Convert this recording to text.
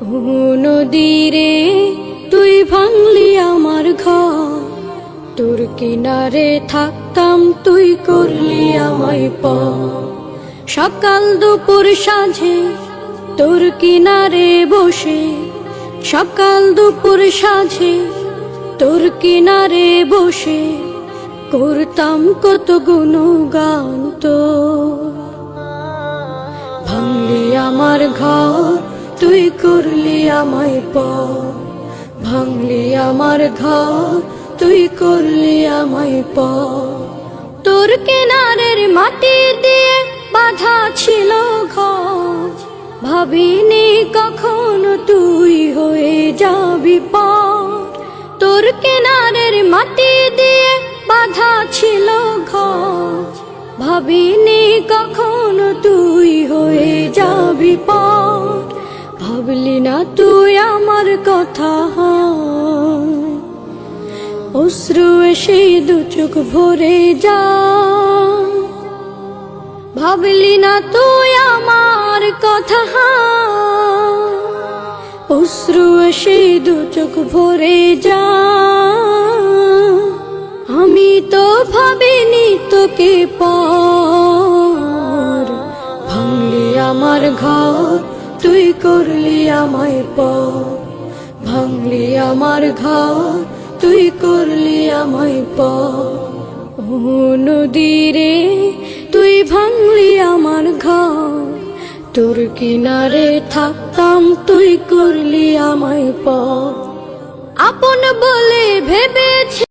নদীরে তুই ভাঙলি আমার ঘর, তোর কিনারে থাকতাম তুই করলি আমায় পর। সকাল দুপুর সাঁঝে তোর কিনারে বসে, সকাল দুপুর সাঁঝে তোর কিনারে বসে করতাম কত গুণগান তোর। ভাঙলি আমার ঘর তুই করলি আমায় পর, ভাঙলি আমার ঘর তুই করলি আমায় পর। তোর কিনারের মাটি দিয়ে বাঁধা ছিল ঘর, ভাবিনি কখনো তুই হয়ে যাবি পর। তোর কিনারের মাটি দিয়ে বাঁধা ছিল ঘর, ভাবিনি কখনো তুই হয়ে যাবি পর। ভাবলি না তুই আমার কথা, অশ্রু এসে দু চোখ ভরে যা। ভাবলি না তুই আমার কথা, অশ্রু এসে দু চোখ ভরে যা। আমি তো ভাবিনি তোকে পর, ভাঙলি আমার ঘর তুই করলি আমায় পর। ভাঙলি আমার ঘর তুই করলি আমায় পর। ও নদীরে তুই ভাঙলি আমার ঘর, তোর কিনারে থাকতাম তুই করলি আমায় পর। আপন বলে ভেবেছি